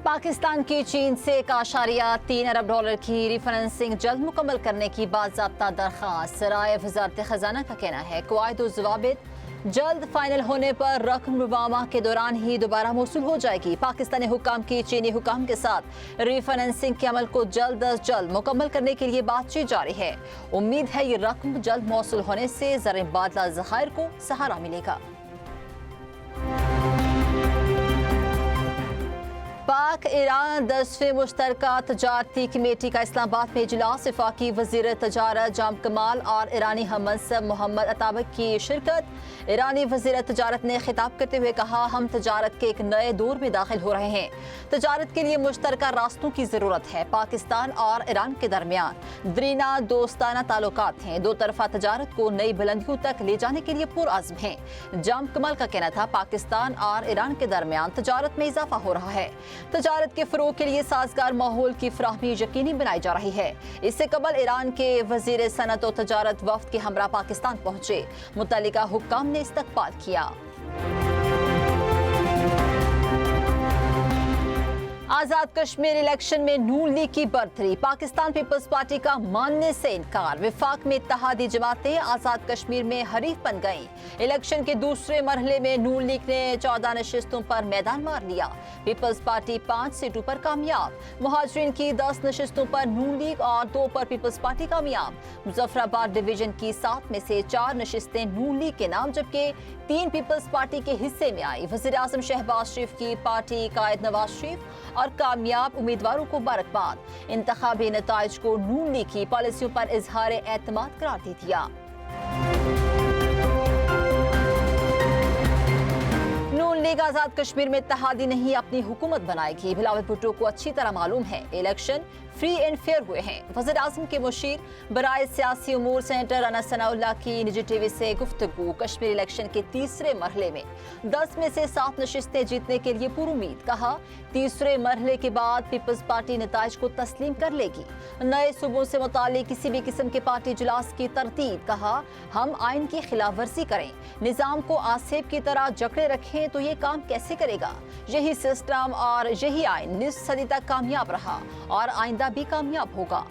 पाकिस्तान की चीन से 1.3 अरब डॉलर की रिफाइनेंसिंग जल्द मुकम्मल करने की बाज़ाब्ता दरख्वास्त। सराय वज़ारत ख़ज़ाना का कहना है क़वाइद व ज़वाबित जल्द फाइनल होने पर रकम मुबामा के दौरान ही दोबारा मौसूल हो जाएगी। पाकिस्तानी हुक्काम की चीनी हुक्काम के साथ रिफाइनेंसिंग के अमल को जल्द अज जल्द मुकम्मल करने के लिए बातचीत जारी है। उम्मीद है ये रकम जल्द मौसूल होने से ज़र मुबादला ज़खायर को सहारा मिलेगा। पाक ईरान 10वीं मुश्तरका तजारती कमेटी का इस्लामाबाद में इजलास। वफाकी वज़ीर तजारत जाम कमाल और ईरानी हम मनसब मोहम्मद अताबक की शिरकत। ईरानी वज़ीर तजारत ने खिताब करते हुए कहा, हम तजारत के एक नए दौर में दाखिल हो रहे हैं। तजारत के लिए मुश्तरका रास्तों की ज़रूरत है। पाकिस्तान और ईरान के दरमियान दरीना दोस्ताना ताल्लुकात हैं। दो तरफा तजारत को नई बुलंदियों तक ले जाने के लिए पुरअज़्म हैं। जाम कमाल का कहना था, पाकिस्तान और ईरान के दरमियान तजारत में इजाफा हो रहा है। तजारत के फरोग के लिए साजगार माहौल की फराहमी यकीनी बनाई जा रही है। इससे कबल ईरान के वज़ीर सनअत और तजारत वफ्द के हमरा पाकिस्तान पहुंचे। मुतल्लिका हुक्काम ने इस्तकबाल किया। आज़ाद कश्मीर इलेक्शन में नून लीग की बरतरी। पाकिस्तान पीपल्स पार्टी का मानने से इनकार। विफाक में इत्तेहादी जमातें आज़ाद कश्मीर में हरीफ बन गईं। इलेक्शन के दूसरे मरहले में नून लीग ने 14 नशिस्तों पर मैदान मार लिया। पीपल्स पार्टी 5 सीटों पर कामयाब। मुहाजिरीन की 10 नशिस्तों पर नून लीग और 2 पर पीपल्स पार्टी कामयाब। मुजफ्फराबाद डिवीजन की 7 में से 4 नशिस्तें नून लीग के नाम जबकि 3 पीपल्स पार्टी के हिस्से में आई। वज़ीर आज़म शहबाज शरीफ की पार्टी कायद नवाज शरीफ और कामयाब उम्मीदवारों को मुबारकबाद। इंतखाबी नताइज को नून लीग की पॉलिसियों पर इजहार एतमाद करार दे दिया। नून लीग आज़ाद कश्मीर में इत्तेहादी नहीं अपनी हुकूमत बनाएगी। बिलावल भुट्टो को अच्छी तरह मालूम है इलेक्शन फ्री एंड फेयर हुए हैं। वज़ीर आज़म के मुशीर बराए सियासी उमूर सेनेटर राना सनाउल्लाह की निजी टीवी से गुफ्तगू। कश्मीर इलेक्शन के तीसरे मरहले में 10 में से 7 नशिस्तें जीतने के लिए पुरुमीद। कहा, तीसरे मरहले के बाद पीपल्स पार्टी नताइज को तस्लीम कर लेगी। नए सूबों से मुताल्लिक किसी भी किस्म के पार्टी इजलास की तरतीब। कहा, हम आइन की खिलाफ वर्जी करें, निज़ाम को आसेब की तरह जकड़े रखें तो ये काम कैसे करेगा। यही सिस्टम और यही आइन निस्फ सदी तक कामयाब रहा और आइंदा भी कामयाब होगा।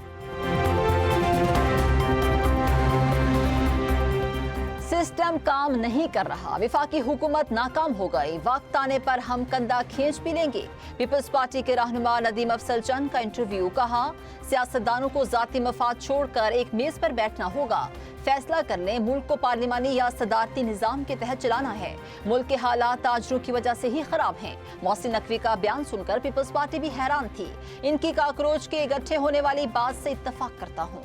सिस्टम काम नहीं कर रहा, विफाकी हुकूमत नाकाम हो गई, वक्त आने पर हम कंधा खींच भी लेंगे। पीपल्स पार्टी के रहनुमा नदीम अफसल चंद का इंटरव्यू। कहा, सियासतदानों को जाती मफाद छोड़कर एक मेज पर बैठना होगा, फैसला कर लें मुल्क को पार्लिमानी या सदारती निज़ाम के तहत चलाना है। मुल्क के हालात ताजरों की वजह से ही खराब हैं। मोहसिन नकवी का बयान सुनकर पीपल्स पार्टी भी हैरान थी। इनकी काकरोच के इकट्ठे होने वाली बात से इत्तफाक करता हूँ।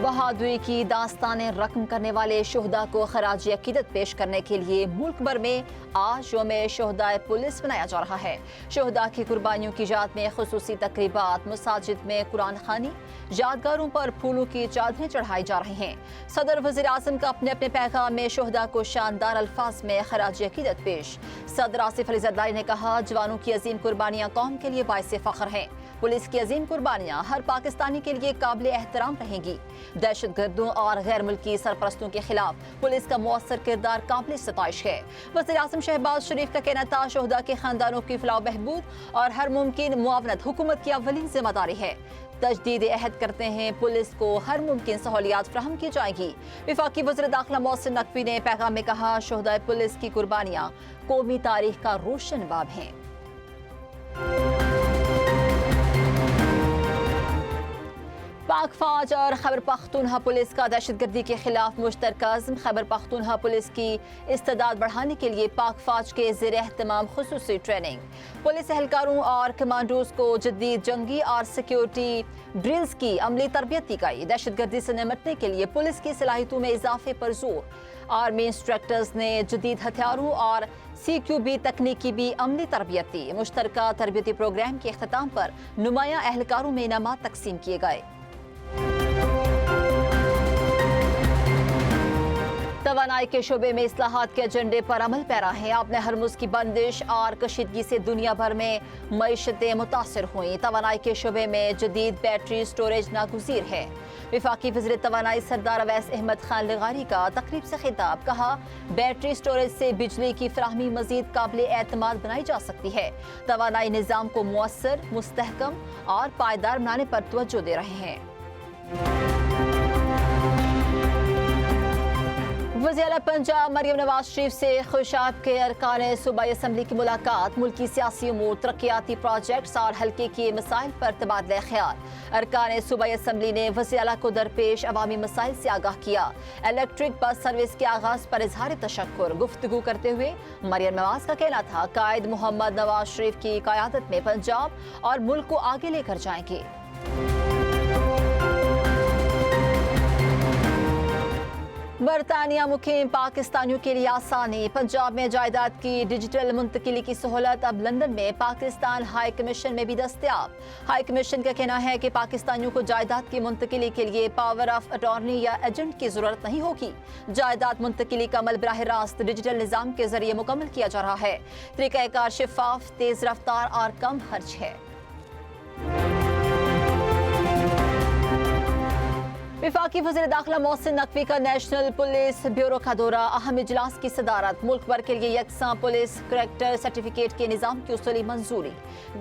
बहादुरी की दास्तानें रकम करने वाले शोहदा को खराज अकीदत पेश करने के लिए मुल्क भर में आज यौम शोहदाए पुलिस मनाया जा रहा है। शोहदा की कुर्बानियों की याद में खुसूसी तकरीबात, मसाजिद में कुरान खानी, यादगारों पर फूलों की चादरें चढ़ाई जा रही हैं। सदर वज़ीर आज़म का अपने अपने पैगाम में शोहदा को शानदार अल्फाज में खराज अकीदत पेश। सदर आसिफ अली ज़रदारी ने कहा, जवानों की अजीम कुर्बानियाँ कौम के लिए बाइस फ़ख्र हैं। पुलिस की अजीम कुर्बानियाँ हर पाकिस्तानी के लिए काबिल एहतराम रहेंगी। दहशतगर्दों और गैर मुल्की सरपरस्तों के खिलाफ पुलिस का मौसर किरदार काबिल सताइश है। वज़ीर आज़म शहबाज शरीफ का कहना था, शोहदा के खानदानों की फलाह बहबूद और हर मुमकिन मुआवनत हुकूमत की अव्वलीन जिम्मेदारी है। तजदीद अहद करते हैं, पुलिस को हर मुमकिन सहूलियात फ्राहम की जाएगी। विफाकी वज़ीर दाखिला मोहसिन नकवी ने पैगाम में कहा, शोहदा पुलिस की कुर्बानियाँ कौमी तारीख का रोशन बाब हैं। पाक फौज और खैबर पख्तूनख्वा पुलिस का दहशतगर्दी के खिलाफ मुश्तरका अज़्म। खैबर पख्तूनख्वा पुलिस की इस्तेदाद बढ़ाने के लिए पाक फौज के ज़ेर एहतमाम खुसूसी ट्रेनिंग। पुलिस एहलकारों और कमांडोज को जदीद जंगी और सिक्योरिटी ड्रिल्स की अमली तरबियत दी गई। दहशतगर्दी से निपटने के लिए पुलिस की सलाहियतों में इजाफे पर जोर। आर्मी इंस्ट्रक्टर्स ने जदीद हथियारों और CQB तकनीकी भी अमली तरबियत दी। मुश्तरका तरबियती प्रोग्राम के अख्ताम पर नुमाया एहलकारों में इनामात तकसीम किए गए। توانائی کے شعبے میں اصلاحات کے ایجنڈے پر عمل پیرا ہے۔ آب ہرمز کی بندش اور کشیدگی سے دنیا بھر میں معیشتیں متاثر ہوئیں۔ توانائی کے شعبے میں جدید بیٹری سٹوریج ناگزیر ہے۔ وفاقی وزیر توانائی سردار اویس احمد خان لغاری کا تقریب سے خطاب، کہا بیٹری سٹوریج سے بجلی کی فراہمی مزید قابل اعتماد بنائی جا سکتی ہے۔ توانائی نظام کو مؤثر، مستحکم اور پائیدار بنانے پر توجہ دے رہے ہیں۔ وزیر اعلیٰ پنجاب مریم نواز شریف سے خوشاب کے ارکان صوبائی اسمبلی کی ملاقات، ملکی سیاسی امور، ترقیاتی پروجیکٹس اور حلقے کے مسائل پر تبادلہ خیال۔ ارکان صوبائی اسمبلی نے وزیر اعلیٰ کو درپیش عوامی مسائل سے آگاہ کیا۔ الیکٹرک بس سروس کے آغاز پر اظہار تشکر۔ گفتگو کرتے ہوئے مریم نواز کا کہنا تھا، قائد محمد نواز شریف کی قیادت میں پنجاب اور ملک کو آگے لے کر جائیں گے۔ برطانیہ مقیم پاکستانیوں کے لیے آسانی، پنجاب میں جائیداد کی ڈیجیٹل منتقلی کی سہولت اب لندن میں پاکستان ہائی کمیشن میں بھی دستیاب۔ ہائی کمیشن کا کہنا ہے کہ پاکستانیوں کو جائیداد کی منتقلی کے لیے پاور آف اٹارنی یا ایجنٹ کی ضرورت نہیں ہوگی۔ جائیداد منتقلی کا عمل براہ راست ڈیجیٹل نظام کے ذریعے مکمل کیا جا رہا ہے۔ طریقہ کار شفاف، تیز رفتار اور کم خرچ ہے۔ وفاقی وزیر داخلہ محسن نقوی کا نیشنل پولیس بیورو کا دورہ، اہم اجلاس کی صدارت۔ ملک بھر کے لیے یکساں پولیس کریکٹر سرٹیفکیٹ کے نظام کی اصولی منظوری۔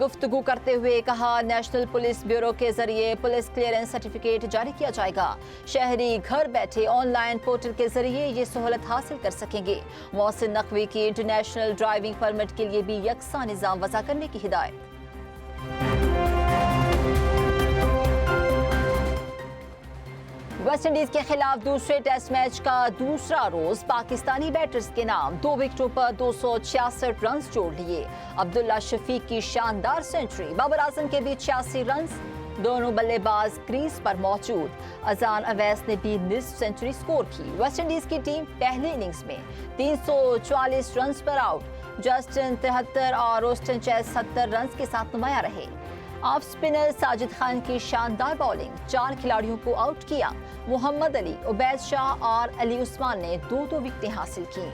گفتگو کرتے ہوئے کہا، نیشنل پولیس بیورو کے ذریعے پولیس کلیئرنس سرٹیفکیٹ جاری کیا جائے گا۔ شہری گھر بیٹھے آن لائن پورٹل کے ذریعے یہ سہولت حاصل کر سکیں گے۔ محسن نقوی کی انٹرنیشنل ڈرائیونگ پرمٹ کے لیے بھی یکساں نظام وضع کرنے کی ہدایت۔ ویسٹ انڈیز کے خلاف دوسرے ٹیسٹ میچ کا دوسرا روز پاکستانی بیٹرز کے نام، 2 وکٹوں پر 266 رنز جوڑ لیے۔ عبداللہ شفیق کی شاندار سنچری، بابر اعظم کے بھی 86 رنز، دونوں بلے باز کریز پر موجود۔ اذان اویس نے بھی نصف سنچری سکور کی۔ ویسٹ انڈیز کی ٹیم پہلے اننگز میں 344 رنز پر آؤٹ، جسٹن 73 اور روسٹن چیس 70 رنز کے ساتھ نمایاں رہے۔ آف سپنر ساجد خان کی شاندار بولنگ، 4 کھلاڑیوں کو آؤٹ کیا۔ محمد علی، عبید شاہ اور علی عثمان نے 2 وکٹیں حاصل کیں۔